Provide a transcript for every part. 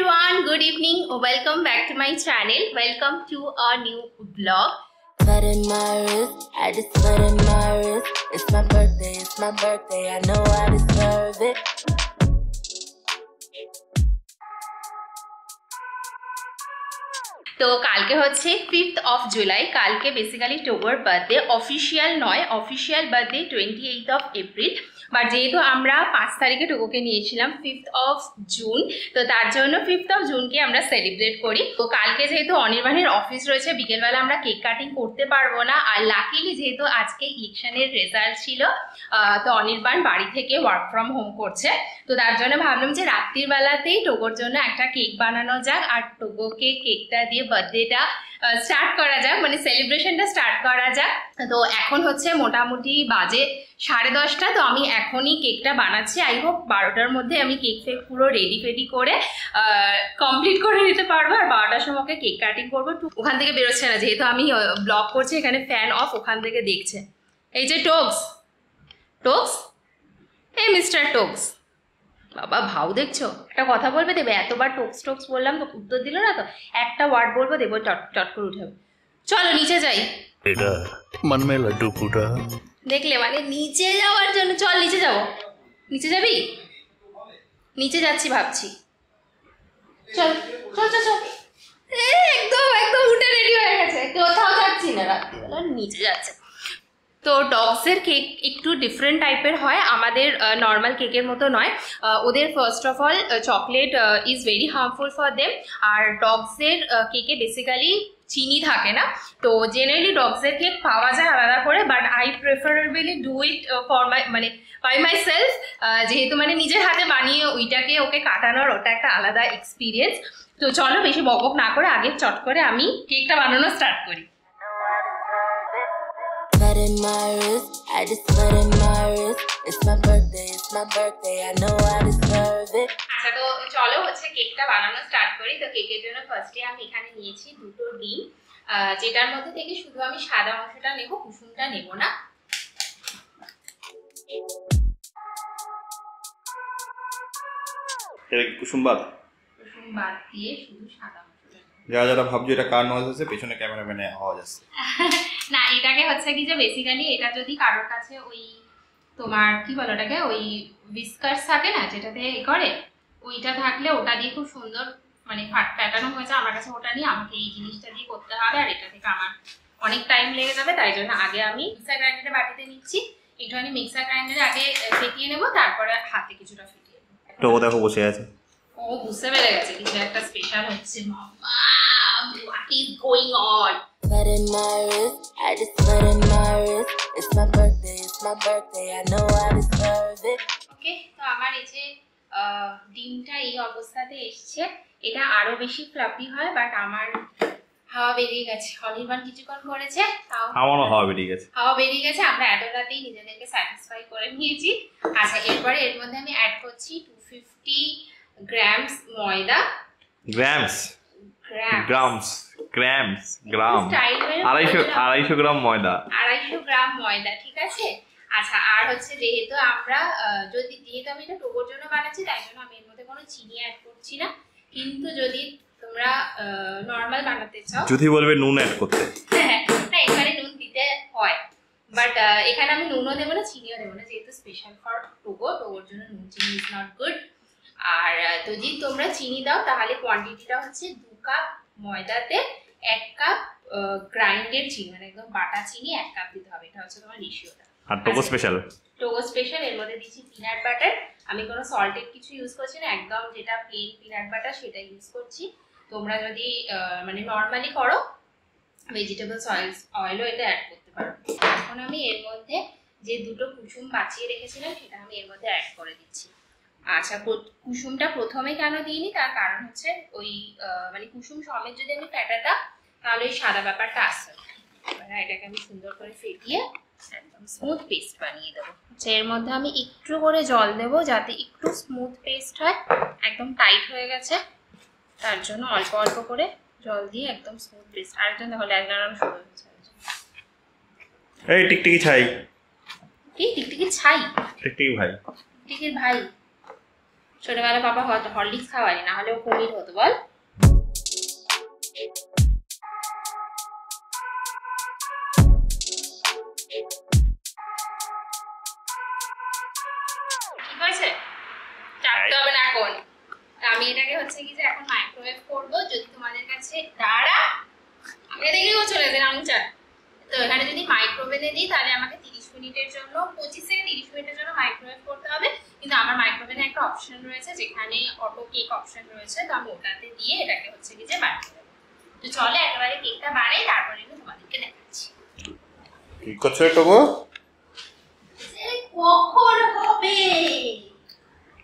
everyone, good evening. Welcome back to my channel. Welcome to a new vlog. Blood in my wrist, I just blood in my wrist. It's my birthday, I know I deserve it. তো কালকে হচ্ছে 5th of July, কালকে basically টোগোর birthday, official নয়, official birthday 28th of April, but যেহেতু আমরা 5 তারিখে টোগোকে নিয়েছিলাম 5th of June, তো তার জন্য 5th of June কে আমরা সেলিব্রেট করি। তো কালকে যেহেতু অনির্বাণের অফিস রয়েছে, বিকেলবেলা আমরা কেক কাটিং করতে পারবো না, আর লাকিলি যেহেতু আজকে ইলেকশনের রেজাল্ট ছিল, তো অনির্বাণ বাড়ি থেকে ওয়ার্ক ফ্রম হোম করছে, তো তার জন্য ভাবলাম যে রাত্রির বেলাতেই টোগোর জন্য একটা কেক বানানো যাক, আর টোগোকে কেকটা দিয়ে বার্থডেটা স্টার্ট করা যাক, মানে সেলিব্রেশনটা স্টার্ট করা যাক। তো এখন হচ্ছে মোটামুটি বাজে 10:30, তো আমি এখনই কেকটা বানাচ্ছি। আই হোপ 12টার মধ্যে আমি কেক ফেক পুরো রেডি করে কমপ্লিট করে নিতে পারবো, আর 12টার সময় কেক কাটিং করবো। ওখান থেকে বেরোচ্ছে না, যেহেতু আমি ব্লগ করছি, এখানে ফ্যান অফ, ওখান থেকে দেখছে। এই যে টোকস, এই মিস্টার টোকস, বাবা ভাও দেখছো, একটা কথা বলবে দেবে, এতবার টোকস বললাম তো উত্তর দিল না, তো একটা ওয়ার্ড বলবো দেবো, চট করে উঠে। চলো নিচে যাই, এটা মন মে লাড্ডু ফুটা। দেখলে মানে নিচে যাওয়ার জন্য, চল নিচে যাবো। নিচে যাবি? নিচে যাচ্ছি ভাবছি, চল একদম উঠে রেডি হয়ে গেছে, কোথাও যাচ্ছি না, রাত্রিবেলা নিচে যাচ্ছে। তো ডগসের কেক একটু ডিফারেন্ট টাইপের হয়, আমাদের নর্মাল কেকের মতো নয়। ওদের first of all chocolate is very harmful for them, আর ডগসের কেকে বেসিক্যালি চিনি থাকে না। তো জেনারেলি ডগসের কেক পাওয়া যায় আলাদা করে, but I preferably do it for by myself, যেহেতু মানে নিজের হাতে বানিয়ে ওইটাকে ওকে কাটানোর, ওটা একটা আলাদা এক্সপিরিয়েন্স। তো চলো বেশি বকবক না করে আগে চট করে আমি কেকটা বানানো স্টার্ট করি। Blood in my wrist, I just blood in my wrist. It's my birthday, I know I deserve it. আচ্ছা, তো চলো হচ্ছে কেকটা বানানো স্টার্ট করি। তো কেকের জন্য ফার্স্টে আমি এখানে নিয়েছি 2টো ডিম, যেটার মধ্যে থেকে শুধু আমি সাদা অংশটা নেব, কুসুমটা নেব না। এটা কি কুসুম বাদ দিয়ে শুধু সাদা অংশটা। যারা ভাবছো এটা কার নয়েজ আছে, পেছনে ক্যামেরাম্যানে আওয়াজ আসছে। না, এটাকে হচ্ছে কি যে বেসিক্যালি এটা যদি কারোর কাছে ওই তোমার কি বলো ওটাকে, ওই উইস্কার্স থাকে না যেটাতে করে, ওইটা থাকলে ওটা দিয়ে খুব সুন্দর মানে প্যাটার্ন হয়েছে। আমার কাছে ওটা নিয়ে আমাকে এই জিনিসটা দিয়ে করতে হবে, আর এটা থেকে আমার অনেক টাইম লেগে যাবে, তাই জন্য আগে আমি মিক্সার গ্রাইন্ডারে বাটিতে নিচ্ছি। একটুখানি মিক্সার গ্রাইন্ডারে আগে ফেটিয়ে নেবো, তারপরে হাতে কিছুটা ফেটিয়ে নেবো। তো ও দেখো বসে আছে, ও বুঝতে পেরে গেছে কিছু একটা স্পেশাল হচ্ছে। মামা, what is going on? Blood in my wrist, I just blood in my wrist. It's my birthday, I know I deserve it. ওকে, তো আমার এই যে ডিমটা এই অবস্থাতে এসছে, এটা আরো বেশি ফ্লাফি হয়, বাট আমার হাওয়া বেরিয়ে গেছে। অনির্বাণ কিছুক্ষণ করেছে, তাও আমারও হাওয়া বেরিয়ে গেছে। আমরা এত রাতেই নিজেদেরকে স্যাটিসফাই করে নিয়েছি। আচ্ছা, এরপরে এর মধ্যে আমি অ্যাড করছি 250 গ্রামস ময়দা। গ্রাম 250 গ্রাম ময়দা, 250 গ্রাম ময়দা, ঠিক আছে। আচ্ছা, আর হচ্ছে যেহেতু আমি এটা টোগোর জন্য বানাচ্ছি, তাই জন্য আমি এর মধ্যে কোনো চিনি অ্যাড করছি না, কিন্তু যদি তোমরা নর্মাল বানাতে চাও, যদি বলবে নুন অ্যাড করতে, না এখানে নুন দিতে হয়, বাট এখানে আমি নুনও দেবো না, চিনিও দেবো না, যেহেতু স্পেশাল ফর টোগোর জন্য নুন চিনি ইজ নট গুড। আর যদি তোমরা চিনি দাও তাহলে কোয়ান্টিটিটা হচ্ছে 2 কাপ ময়দাতে 1 কাপ গ্রাইন্ডেড চিনি, মানে একদম বাটা চিনি 1 কাপ দিতে হবে, এটা হচ্ছে তোমার রেশিওটা। আর টোগো স্পেশাল এর মধ্যে দিচ্ছি পিনাট বাটার। আমি কোনো সল্টেড কিছু ইউজ করছি না, একদম যেটা প্লেন পিনাট বাটার সেটা ইউজ করছি। তোমরা যদি মানে নর্মালি করো, ভেজিটেবলস অয়েলও এটা অ্যাড করতে পারো। এখন আমি এর মধ্যে যে 2টো কুসুম বাঁচিয়ে রেখেছিলাম সেটা আমি এর মধ্যে অ্যাড করে দিচ্ছি। আচ্ছা, কুসুমটা প্রথমে কেন দিইনি, তার কারণ হচ্ছে ওই মানে কুসুম সমেত যদি আমি ফেটাতাম তাহলে ওই সাদা ব্যাপারটা আসতো। এবার এটাকে আমি সুন্দর করে ফেটিয়ে একদম স্মুথ পেস্ট বানিয়ে দেবো। এর মধ্যে আমি একটু করে জল দেবো যাতে একটু স্মুথ পেস্ট হয়, একদম টাইট হয়ে গেছে, তার জন্য অল্প অল্প করে জল দিয়ে একদম স্মুথ পেস্ট। আরেকজন দেখো ল্যাগনারানো শুরু হয়েছে। এই টিকটিকি ছাই, কি টিকটিকি ছাই? টিকটিকির ভাই, ছোটবেলা পাপা হরলিক্স খাওয়ায়, না হলে ও কুমির হতো বল। ঠিক আছে, চাপতে হবে না এখন। আমি এটাকে হচ্ছে কি যে এখন মাইক্রোওয়েভ করবো। যদি তোমাদের কাছে দাঁড়া আগে দেখেও চলে যান আনচার, তো এখানে যদি মাইক্রোওয়েভে দিই তাহলে আমাকে 30 মিনিটের জন্য 25 থেকে 30 মিনিটের জন্য মাইক্রোওয়েভ করতে হবে। কিন্তু আমার মাইক্রোওয়েভে একটা অপশন রয়েছে যেখানে অটো কেক অপশন রয়েছে, তো আমি ওটাতে দিয়ে এটাকে হচ্ছে কি যে বানিয়ে দেবো। তো চলো একেবারে কেকটা বানাই, তারপরে আমি তোমাদেরকে দেখাচ্ছি। কি করছো টগো? কখন হবে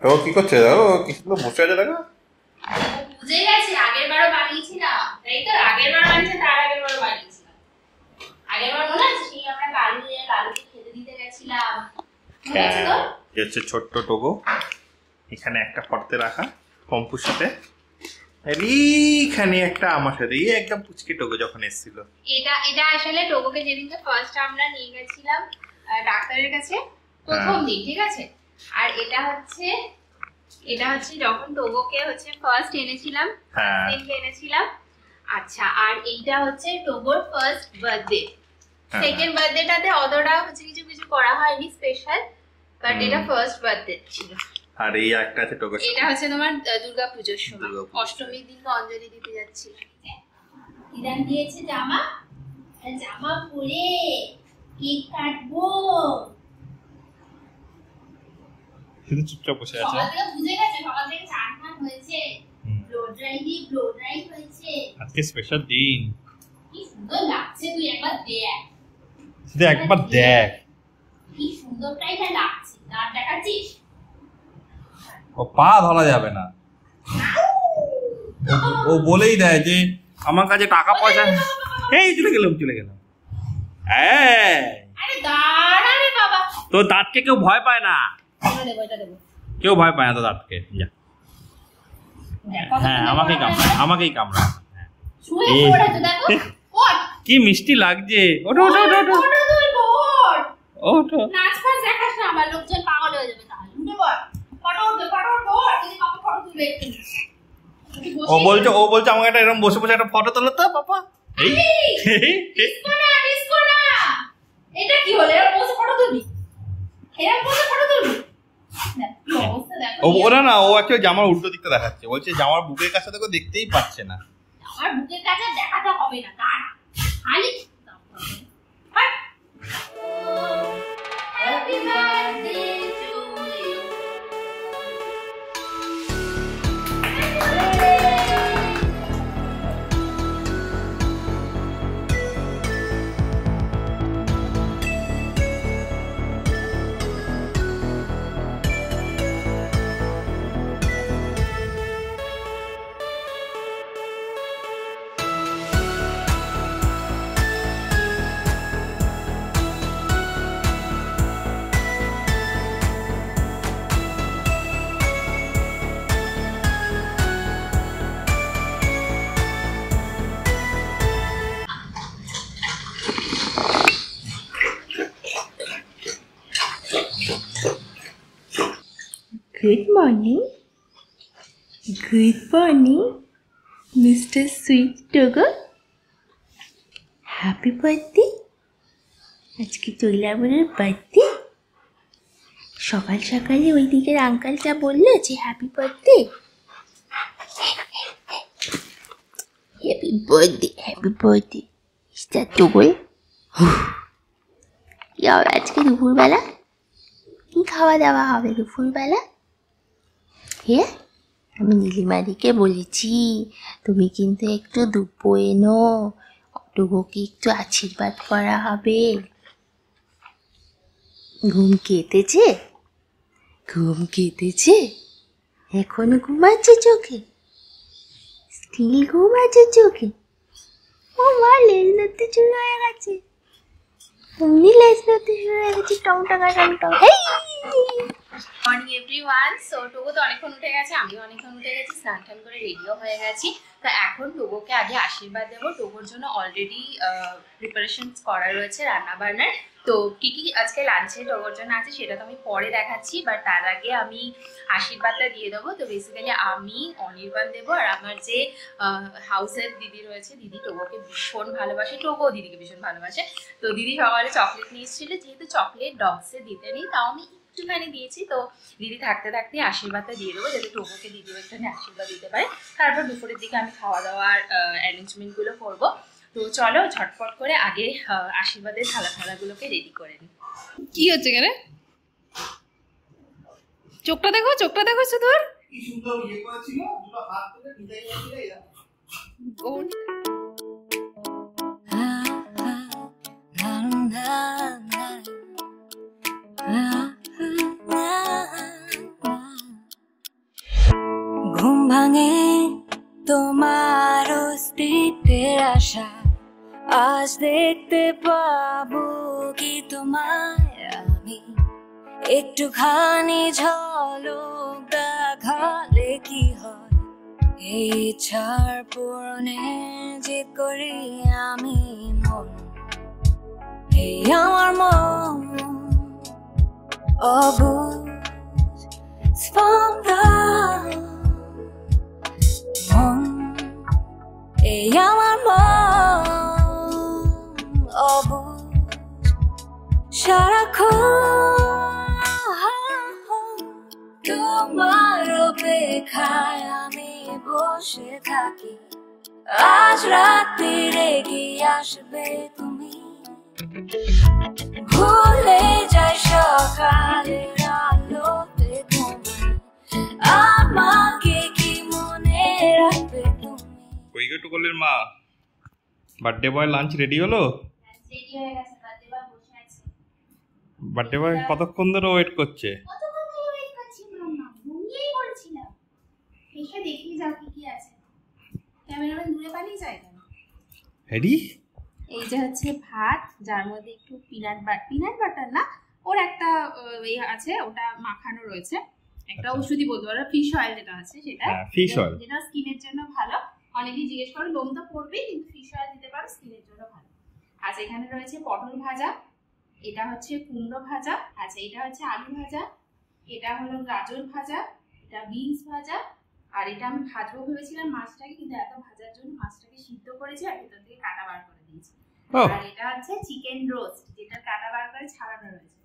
টগো কি করছে? দেখো কি সুন্দর বসে আছে, দেখো। বুঝে গেছি, আগের বারও বানিয়েছিলাম, তাই তো? আগের বার বানিয়েছি, তার আগের বারও বানিয়েছিলাম। আগের বার মনে আছে সেই আমরা কালুকে খেতে দিতে গেছিলাম, মনে আছে তোর? এই হচ্ছে ছোট্ট টগো, এখানে একটা ফর্তে রাখা পম্পুর সাথে, আর এইখানে একটা আমার সাথে, এই একদম পুচকে টগো যখন এসেছিল। এটা আসলে টগোকে যেদিনকে ফার্স্ট আমরা নিয়ে গেছিলাম ডাক্তারের কাছে প্রথম দিন, ঠিক আছে? আর এটা হচ্ছে যখন টগোকে হচ্ছে ফার্স্ট এনেছিলাম, দিনকে এনেছিলাম। আচ্ছা, আর এইটা হচ্ছে টগোর ফার্স্ট বার্থডে। সেকেন্ড বার্থডেটাতে অতটা হচ্ছে কিছু করা হয়নি স্পেশাল, বাট এটা ফার্স্ট বার্থডে ছিল। আর এই একটা আছে টগো, এটা হচ্ছে তোমার দুর্গাপূজার সময় অষ্টমীর দিনকে অঞ্জলি দিতে যাচ্ছিল। ইদান দিয়েছে জামা পরে কেক কাটবো। শুধু চুপচাপ বসে আছে। সকাল থেকে বুঝে গেছে, সকাল থেকে চান টান হয়েছে, ব্লো ড্রাই হয়েছে। আজকে স্পেশাল দিন, কি সুন্দর লাগছে, তুই একবার দেখ, শুধু একবার দেখ কি সুন্দরটাই না লাগছে। দাঁত দেখাচ্ছিস? ও পা ধরা যাবে না, ও বলেই দেয় যে আমার কাছে টাকা পয়সা। এই চলে গেলাম আরে দাঁড়া রে বাবা, তোর দাঁতকে কেউ ভয় পায় না, কেউ ভয় পায় না তোর দাঁতকে। যা, হ্যাঁ আমাকেই কামড়া। কি মিষ্টি লাগছে। ওঠো ওঠো ওঠো ওঠো ওঠো, নাচ ফাচ দেখাস না, আমার লোকজন পাগল হয়ে যাবে। তাহলে উঠে পড়, ফটো যদি পাপা ফটো তুলে। ও বলছে আমাকে একটা এরকম বসে একটা ফটো তোলো তো পাপা। ডিসকো না, এটা কি হলো? এরকম বসে ফটো তুলবি? ওরা না, ও একটা জামার উল্টো দিকটা দেখাচ্ছে, বলছে জামার বুকের কাছে তো দেখতেই পাচ্ছে না। আমার বুকের কাছে দেখাতে হবে না, দাঁড়া খালি। Happy birthday to you. Good morning, Mr. Sweet Togo. Happy birthday. আজকে চৈলাবরের বার্থডে। সকাল সকালে ওই দিকের আঙ্কেলটা বললো যে happy birthday. Happy birthday mister Togo. আজকে দুপুরবেলা কি খাওয়া দাওয়া হবে দুপুরবেলা? হ্যাঁ, আমি নীলিমাদিকে বলেছি তুমি কিন্তু একটু দুপো এনো, টুকুকে একটু আশীর্বাদ করা হবে। ঘুম কেটেছে, এখনো ঘুমাচ্ছে চোখে, স্টিল ঘুমাচ্ছে চোখে। ও মা, লেজ নড়তে শুরু হয়ে গেছে, অমনি লেজ নড়তে শুরু হয়ে গেছে, টং টং টং টং। Morning everyone. সো টোগো তো অনেকক্ষণ উঠে গেছে, আমিও অনেকক্ষণ উঠে গেছি, স্নান টান করে রেডিও হয়ে গেছি। তো এখন টোগোকে আগে আশীর্বাদ দেবো। টোগোর জন্য অলরেডি প্রিপারেশন করা রয়েছে রান্না বান্নার। তো কী কী আজকে লাঞ্চে টোগোর জন্য আছে সেটা তো আমি পরে দেখাচ্ছি, বাট তার আগে আমি আশীর্বাদটা দিয়ে দেবো। তো বেসিক্যালি আমি অনির্বাণ দেবো, আর আমার যে হাউসের দিদি রয়েছে, দিদি টোগোকে ভীষণ ভালোবাসে, টোগো দিদিকে ভীষণ ভালোবাসে। তো দিদি সকালে চকলেট নিয়ে এসেছিলো, যেহেতু চকলেট ডগসে দিতে নেই তাও আমি একটুখানি দিয়েছি। তো দিদি থাকতে থাকতে আশীর্বাদটা দিয়ে দেবো, যাতে টোগোকে দিদিও একটুখানি আশীর্বাদ দিতে পারে। তারপর দুপুরের দিকে আমি খাওয়া দাওয়ার অ্যারেঞ্জমেন্টগুলো করবো। তো চলো ঝটপট করে আগে আশীর্বাদের থালাগুলোকে রেডি করে নিই। কি হচ্ছে কেন? চোখটা দেখো, চোখটা দেখো শুধু। কি সুন্দর ইয়ে করেছিল, দুটো হাত তুলে ডিজাইন করেছিল এরা। ঘুম ভাঙে তোমার অস্তিত্বের আশা, আজ দেখতে পাবো কি তোমায় আমি, একটুখানি ঝলক দেখালে কি হয়, এই ছাড় পূরণে যে করি আমি মন, এই আমার মন অবুঝ স্পন্দন, মন এই আমার মন অবুঝ সারাক্ষণ তোমার অপেক্ষায় আমি বসে থাকি, আজ রাতে রেগে আসবে তুমি, ভুলে যাই সকালের আলোতে তোমার, আমাকে কি মনে রাখবে তুমি। কই গো টুকলের মা, বার্থডে বয় লাঞ্চ রেডি হলো? রেডি হয়ে গেছে, বার্থডে বয় বসে আছে। বার্থডে বয় কতক্ষণ ধরে ওয়েট করছে? কতক্ষণ ধরে ওয়েট করছি মাম্মা, ঘুমিয়েই পড়ছিলাম। এসে দেখি যাও কি কি আছে। ক্যামেরাম্যান দূরে পালিয়ে যায় কেন? রেডি? এই যে হচ্ছে ভাত, যার মধ্যে একটু পিনাট বাটার না, ওর একটা আছে, ওটা মাখানো রয়েছে। একটা ওষুধই বলতে পারো, ফিশ অয়েল যেটা আছে সেটা, ফিশ অয়েল যেটা স্কিনের জন্য ভালো। অনেকেই জিজ্ঞেস করে, লোম তো পড়বেই, কিন্তু ফিশ অয়েল দিতে পারো, স্কিনের জন্য ভালো। আচ্ছা, এখানে রয়েছে পটল ভাজা, এটা হচ্ছে কুমড়ো ভাজা, আচ্ছা এটা হচ্ছে আলু ভাজা, এটা হলো গাজর ভাজা, এটা বিনস ভাজা, আর এটা আমি ভাজবো ভেবেছিলাম মাছটাকে, কিন্তু এত ভাজার জন্য মাছটাকে সিদ্ধ করেছি আর ভেতর থেকে কাটা বার করে দিয়েছি। আর এটা হচ্ছে চিকেন রোস্ট, যেটা কাটা বার করে ছাড়ানো রয়েছে।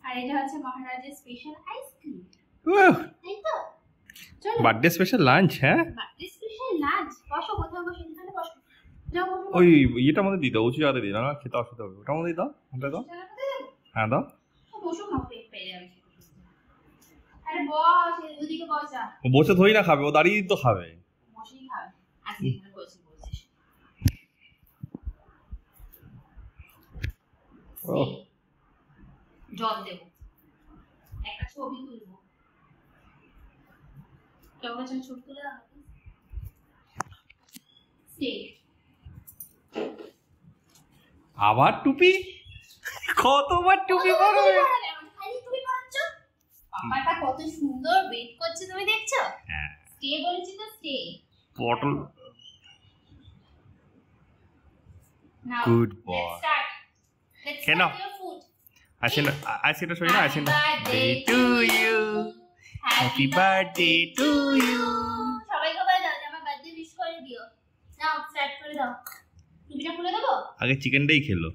আর এটা হচ্ছে মহারাজের স্পেশাল আইসক্রিম। তাই তো? চলো বার্থডে স্পেশাল লাঞ্চ। হ্যাঁ, বার্থডে স্পেশাল লাঞ্চ। বসো, কোথাও বসে, এখানে বসো। যাও বসো। ওই ইয়েটার মধ্যে দিয়ে দাও, উঁচু জায়গাতে দিয়ে দাও, না খেতে অসুবিধা হবে, ওটার মধ্যে দাও, ওটা দাও। হ্যাঁ দাও। বসো না, পেয়ে যাবে। আরে বস, ওদিকে বসা। ও বসে ধরি না খাবে, ও দাঁড়িয়ে তো খাবে। বসেই খাবে। আজকে এখানে বসে বলছিস। জল দেবো, একটা ছবি তুলবো। ছবি তুলে দাও। আবার টুপি? কতবার টুপি পরবে? পাপাটা কত সুন্দর ওয়েট করছে, তুমি দেখছো? হ্যাঁ, স্টে বলেছি তো, stay. Potol. Now good boy. Let's start. কেন? আইসিটা সরি না, আইসিটা। Birthday to you, happy birthday to you. সবাইকে বলে দাও যে আমার বার্থডে উইশ করে দিও। নাও স্টার্ট করে দাও। টুপিটা খুলে দেবো? আগে চিকেনটাই খেলো।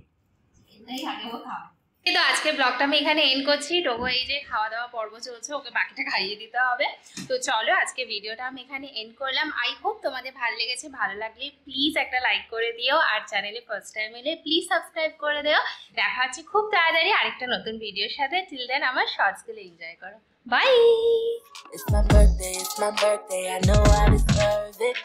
চিকেনটাই আগে ও খাও। তো আজকের ব্লগটা আমি এখানে এন্ড করছি। টোগো এই যে খাওয়া দাওয়া পর্ব চলছে, ওকে বাকিটা খাইয়ে দিতে হবে। তো চলো আজকে ভিডিওটা আমি এখানে এন্ড করলাম। আই হোপ তোমাদের ভালো লেগেছে। ভালো লাগলে প্লিজ একটা লাইক করে দিও, আর চ্যানেলে ফার্স্ট টাইম এলে প্লিজ সাবস্ক্রাইব করে দিও। দেখা হচ্ছে খুব তাড়াতাড়ি আরেকটা নতুন ভিডিওর সাথে। টিল দেন আমার শর্টসগুলো এনজয় করো। By. It's my birthday, I know I deserve it.